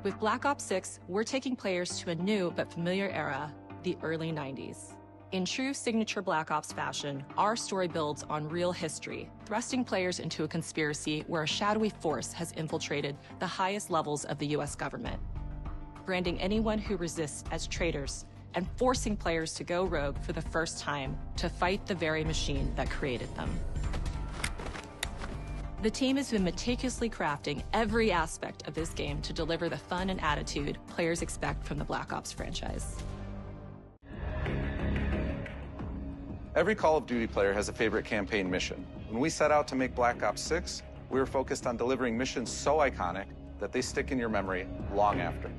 With Black Ops 6, we're taking players to a new but familiar era, the early 90s. In true signature Black Ops fashion, our story builds on real history, thrusting players into a conspiracy where a shadowy force has infiltrated the highest levels of the US government, branding anyone who resists as traitors and forcing players to go rogue for the first time to fight the very machine that created them. The team has been meticulously crafting every aspect of this game to deliver the fun and attitude players expect from the Black Ops franchise. Every Call of Duty player has a favorite campaign mission. When we set out to make Black Ops 6, we were focused on delivering missions so iconic that they stick in your memory long after.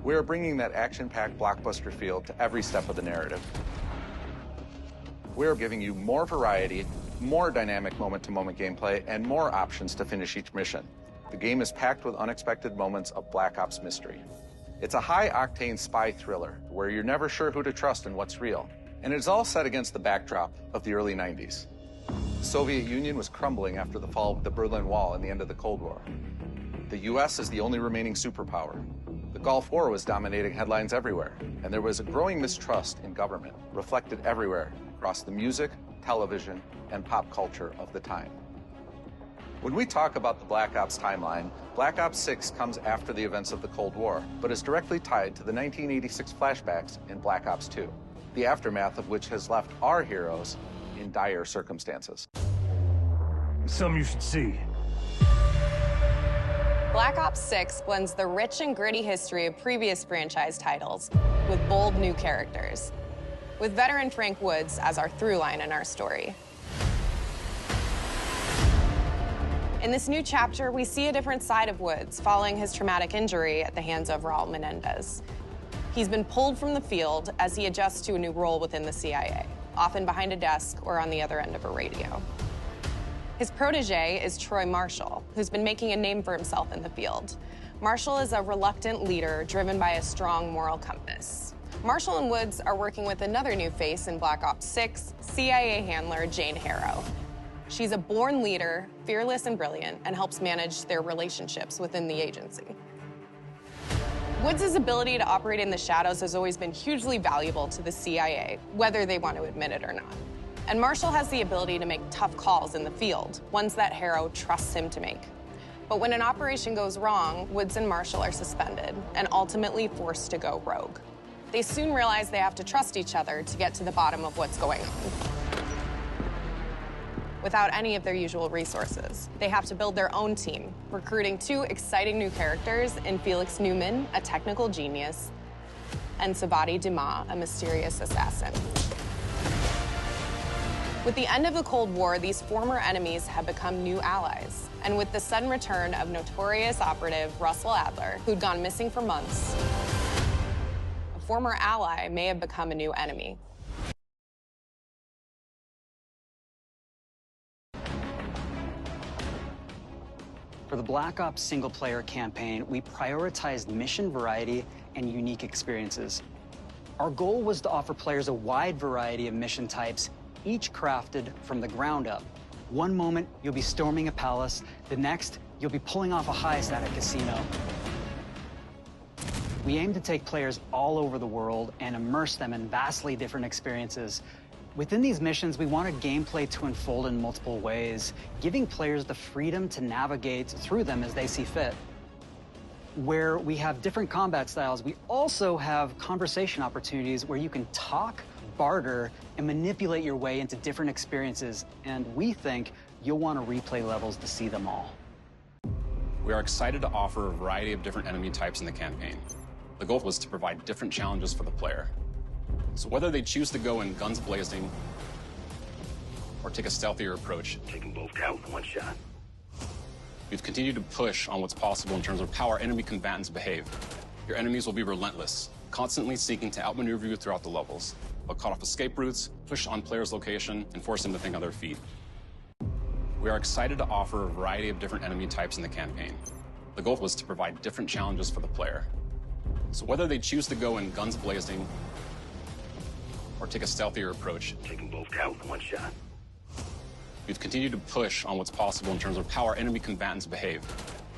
We are bringing that action-packed blockbuster feel to every step of the narrative. We are giving you more variety, more dynamic moment-to-moment gameplay, and more options to finish each mission. The game is packed with unexpected moments of Black Ops mystery. It's a high-octane spy thriller where you're never sure who to trust and what's real. And it's all set against the backdrop of the early 90s. The Soviet Union was crumbling after the fall of the Berlin Wall and the end of the Cold War. The US is the only remaining superpower. The Gulf War was dominating headlines everywhere, and there was a growing mistrust in government, reflected everywhere across the music, television, and pop culture of the time. When we talk about the Black Ops timeline, Black Ops 6 comes after the events of the Cold War, but is directly tied to the 1986 flashbacks in Black Ops 2, the aftermath of which has left our heroes in dire circumstances. Something you should see. Black Ops 6 blends the rich and gritty history of previous franchise titles with bold new characters, with veteran Frank Woods as our through line in our story. In this new chapter, we see a different side of Woods following his traumatic injury at the hands of Raul Menendez. He's been pulled from the field as he adjusts to a new role within the CIA, often behind a desk or on the other end of a radio. His protege is Troy Marshall, who's been making a name for himself in the field. Marshall is a reluctant leader driven by a strong moral compass. Marshall and Woods are working with another new face in Black Ops 6, CIA handler Jane Harrow. She's a born leader, fearless and brilliant, and helps manage their relationships within the agency. Woods' ability to operate in the shadows has always been hugely valuable to the CIA, whether they want to admit it or not. And Marshall has the ability to make tough calls in the field, ones that Harrow trusts him to make. But when an operation goes wrong, Woods and Marshall are suspended and ultimately forced to go rogue. They soon realize they have to trust each other to get to the bottom of what's going on. Without any of their usual resources, they have to build their own team, recruiting two exciting new characters in Felix Newman, a technical genius, and Savati Dumas, a mysterious assassin. With the end of the Cold War, these former enemies have become new allies. And with the sudden return of notorious operative Russell Adler, who'd gone missing for months, a former ally may have become a new enemy. For the Black Ops single-player campaign, we prioritized mission variety and unique experiences. Our goal was to offer players a wide variety of mission types, each crafted from the ground up. One moment, you'll be storming a palace. The next, you'll be pulling off a heist at a casino. We aim to take players all over the world and immerse them in vastly different experiences. Within these missions, we wanted gameplay to unfold in multiple ways, giving players the freedom to navigate through them as they see fit. Where we have different combat styles, we also have conversation opportunities where you can talk, barter, and manipulate your way into different experiences, and we think you'll want to replay levels to see them all. We are excited to offer a variety of different enemy types in the campaign. The goal was to provide different challenges for the player. So whether they choose to go in guns blazing or take a stealthier approach, Take them both out in one shot. we've continued to push on what's possible in terms of how our enemy combatants behave. Your enemies will be relentless, constantly seeking to outmaneuver you throughout the levels. They'll cut off escape routes, push on players' location, and force them to think on their feet. We are excited to offer a variety of different enemy types in the campaign. The goal was to provide different challenges for the player. So whether they choose to go in guns blazing or take a stealthier approach, Take them both out in one shot. we've continued to push on what's possible in terms of how our enemy combatants behave.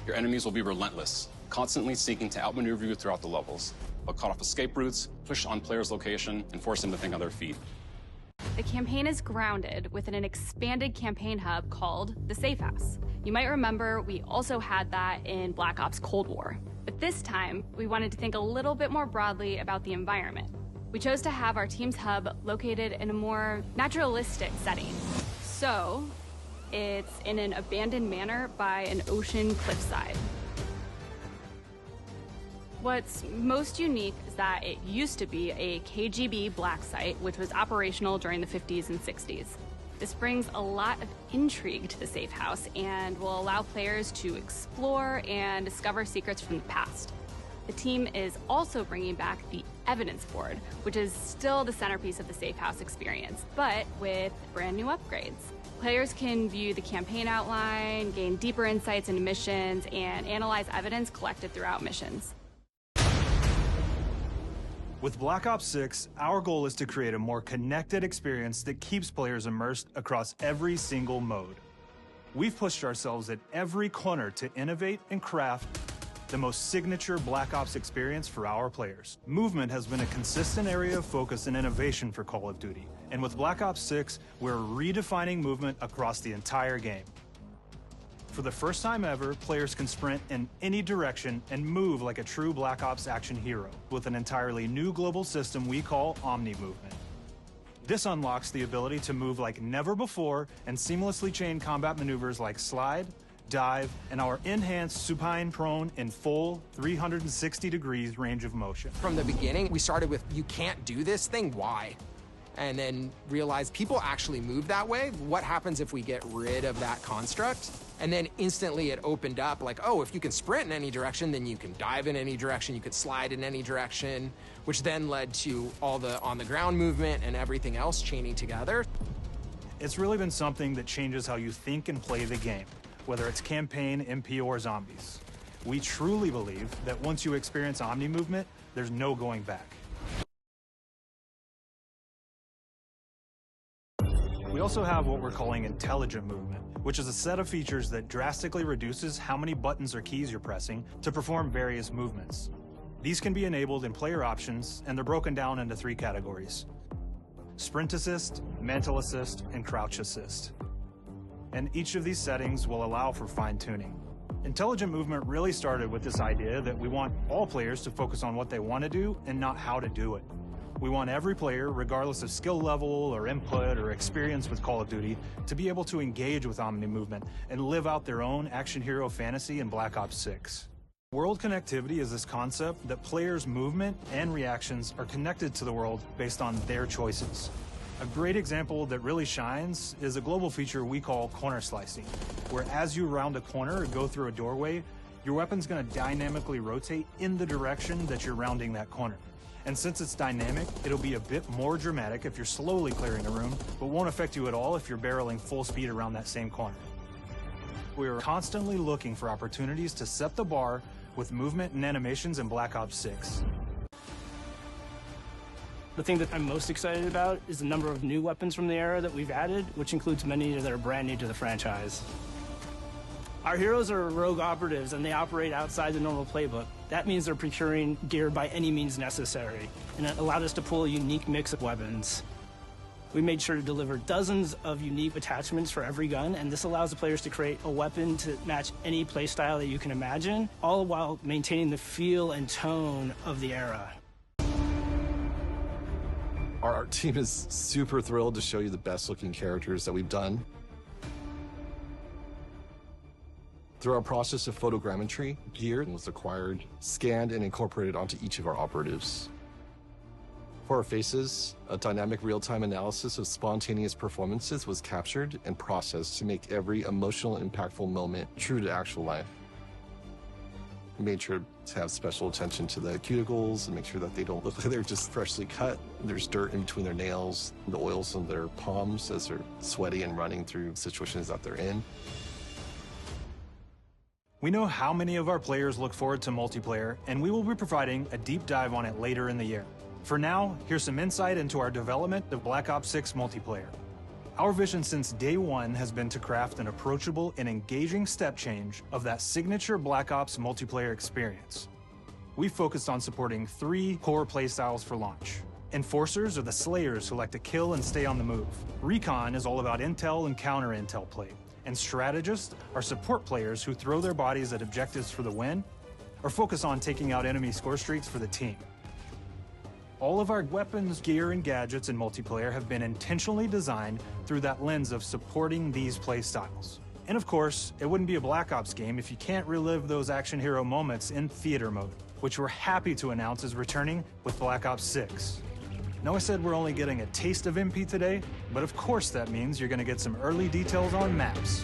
Your enemies will be relentless, constantly seeking to outmaneuver you throughout the levels. They'll cut off escape routes, push on players' location, and force them to think on their feet. The campaign is grounded within an expanded campaign hub called the Safe House. You might remember we also had that in Black Ops Cold War. But this time, we wanted to think a little bit more broadly about the environment. We chose to have our team's hub located in a more naturalistic setting. So, it's in an abandoned manor by an ocean cliffside. What's most unique is that it used to be a KGB black site, which was operational during the 50s and 60s. This brings a lot of intrigue to the Safe House and will allow players to explore and discover secrets from the past. The team is also bringing back the evidence board, which is still the centerpiece of the Safe House experience, but with brand new upgrades. Players can view the campaign outline, gain deeper insights into missions, and analyze evidence collected throughout missions. With Black Ops 6, our goal is to create a more connected experience that keeps players immersed across every single mode. We've pushed ourselves at every corner to innovate and craft the most signature Black Ops experience for our players. Movement has been a consistent area of focus and innovation for Call of Duty, and with Black Ops 6, we're redefining movement across the entire game. For the first time ever, players can sprint in any direction and move like a true Black Ops action hero with an entirely new global system we call Omni Movement. This unlocks the ability to move like never before and seamlessly chain combat maneuvers like slide, dive, and our enhanced supine prone in full 360 degrees range of motion. From the beginning, we started with, you can't do this thing, why? And then realized people actually move that way. What happens if we get rid of that construct? And then instantly it opened up like, oh, if you can sprint in any direction, then you can dive in any direction, you could slide in any direction, which then led to all the on-the-ground movement and everything else chaining together. It's really been something that changes how you think and play the game, whether it's campaign, MP, or zombies. We truly believe that once you experience Omni Movement, there's no going back. We also have what we're calling intelligent movement, which is a set of features that drastically reduces how many buttons or keys you're pressing to perform various movements. These can be enabled in player options, and they're broken down into 3 categories: sprint assist, mantle assist, and crouch assist. And each of these settings will allow for fine-tuning. Intelligent movement really started with this idea that we want all players to focus on what they want to do and not how to do it. We want every player, regardless of skill level or input or experience with Call of Duty, to be able to engage with Omni Movement and live out their own action hero fantasy in Black Ops 6. World connectivity is this concept that players' movement and reactions are connected to the world based on their choices. A great example that really shines is a global feature we call corner slicing, where as you round a corner or go through a doorway, your weapon's going to dynamically rotate in the direction that you're rounding that corner. And since it's dynamic, it'll be a bit more dramatic if you're slowly clearing a room, but won't affect you at all if you're barreling full speed around that same corner. We're constantly looking for opportunities to set the bar with movement and animations in Black Ops 6. The thing that I'm most excited about is the number of new weapons from the era that we've added, which includes many that are brand new to the franchise. Our heroes are rogue operatives, and they operate outside the normal playbook. That means they're procuring gear by any means necessary, and it allowed us to pull a unique mix of weapons. We made sure to deliver dozens of unique attachments for every gun, and this allows the players to create a weapon to match any playstyle that you can imagine, all while maintaining the feel and tone of the era. Our art team is super thrilled to show you the best looking characters that we've done. Through our process of photogrammetry, gear was acquired, scanned, and incorporated onto each of our operatives. For our faces, a dynamic real-time analysis of spontaneous performances was captured and processed to make every emotional, impactful moment true to actual life. We made sure to have special attention to the cuticles and make sure that they don't look like they're just freshly cut. There's dirt in between their nails, the oils on their palms as they're sweaty and running through situations that they're in. We know how many of our players look forward to multiplayer, and we will be providing a deep dive on it later in the year. For now, here's some insight into our development of Black Ops 6 multiplayer. Our vision since day one has been to craft an approachable and engaging step change of that signature Black Ops multiplayer experience. We focused on supporting 3 core playstyles for launch. Enforcers are the slayers who like to kill and stay on the move. Recon is all about intel and counter-intel play. And strategists are support players who throw their bodies at objectives for the win or focus on taking out enemy score streaks for the team. All of our weapons, gear, and gadgets in multiplayer have been intentionally designed through that lens of supporting these playstyles. And of course, it wouldn't be a Black Ops game if you can't relive those action hero moments in theater mode, which we're happy to announce is returning with Black Ops 6. Now I said we're only getting a taste of MP today, but of course that means you're gonna get some early details on maps.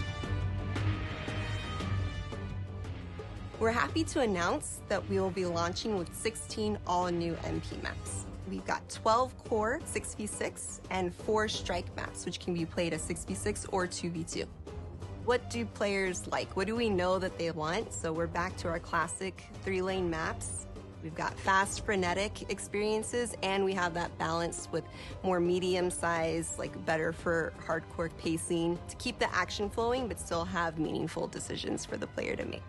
We're happy to announce that we will be launching with 16 all-new MP maps. We've got 12 core 6v6 and 4 strike maps, which can be played as 6v6 or 2v2. What do players like? What do we know that they want? So we're back to our classic 3-lane maps. We've got fast, frenetic experiences, and we have that balance with more medium size, like better for hardcore pacing to keep the action flowing, but still have meaningful decisions for the player to make.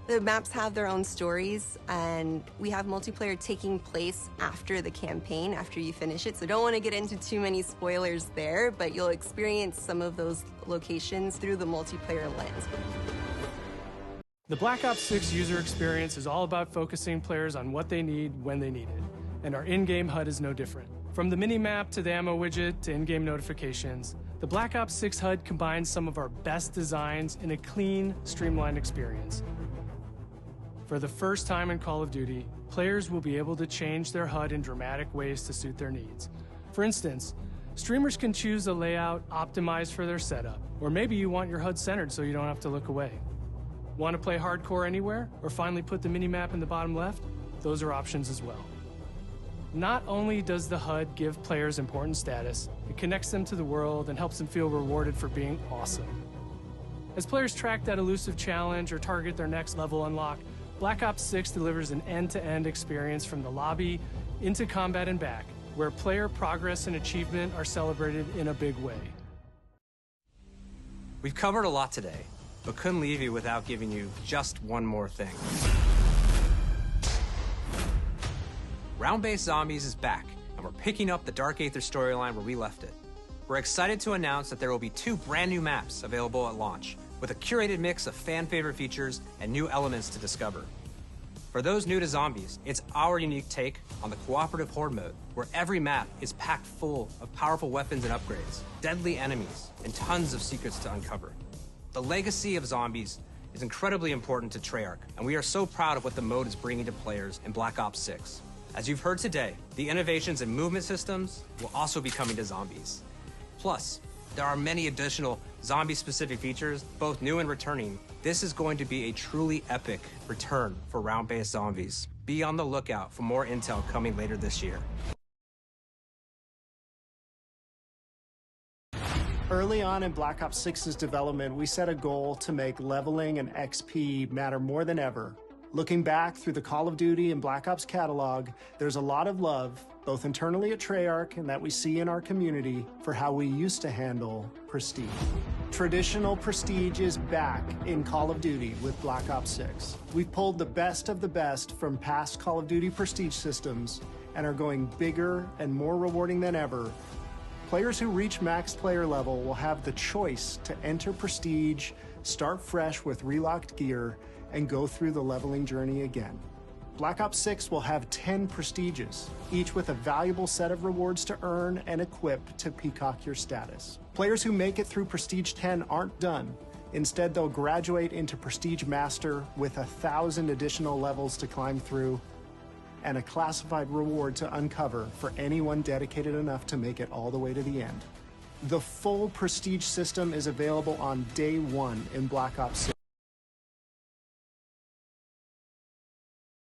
The maps have their own stories, and we have multiplayer taking place after the campaign, after you finish it. So don't want to get into too many spoilers there, but you'll experience some of those locations through the multiplayer lens. The Black Ops 6 user experience is all about focusing players on what they need when they need it, and our in-game HUD is no different. From the mini-map to the ammo widget to in-game notifications, the Black Ops 6 HUD combines some of our best designs in a clean, streamlined experience. For the first time in Call of Duty, players will be able to change their HUD in dramatic ways to suit their needs. For instance, streamers can choose a layout optimized for their setup, or maybe you want your HUD centered so you don't have to look away. Want to play hardcore anywhere, or finally put the mini-map in the bottom left? Those are options as well. Not only does the HUD give players important status, it connects them to the world and helps them feel rewarded for being awesome. As players track that elusive challenge or target their next level unlock, Black Ops 6 delivers an end-to-end experience from the lobby into combat and back, where player progress and achievement are celebrated in a big way. We've covered a lot today, but couldn't leave you without giving you just one more thing. Round-based Zombies is back, and we're picking up the Dark Aether storyline where we left it. We're excited to announce that there will be 2 brand new maps available at launch, with a curated mix of fan-favorite features and new elements to discover. For those new to Zombies, it's our unique take on the cooperative horde mode, where every map is packed full of powerful weapons and upgrades, deadly enemies, and tons of secrets to uncover. The legacy of Zombies is incredibly important to Treyarch, and we are so proud of what the mode is bringing to players in Black Ops 6. As you've heard today, the innovations in movement systems will also be coming to Zombies. Plus, there are many additional zombie-specific features, both new and returning. This is going to be a truly epic return for round-based Zombies. Be on the lookout for more intel coming later this year. Early on in Black Ops 6's development, we set a goal to make leveling and XP matter more than ever. Looking back through the Call of Duty and Black Ops catalog, there's a lot of love, both internally at Treyarch and that we see in our community, for how we used to handle prestige. Traditional prestige is back in Call of Duty with Black Ops 6. We've pulled the best of the best from past Call of Duty prestige systems and are going bigger and more rewarding than ever. Players who reach max player level will have the choice to enter prestige, start fresh with relocked gear, and go through the leveling journey again. Black Ops 6 will have 10 prestiges, each with a valuable set of rewards to earn and equip to peacock your status. Players who make it through Prestige 10 aren't done. Instead, they'll graduate into Prestige Master with 1,000 additional levels to climb through and a classified reward to uncover for anyone dedicated enough to make it all the way to the end. The full Prestige system is available on day 1 in Black Ops 6.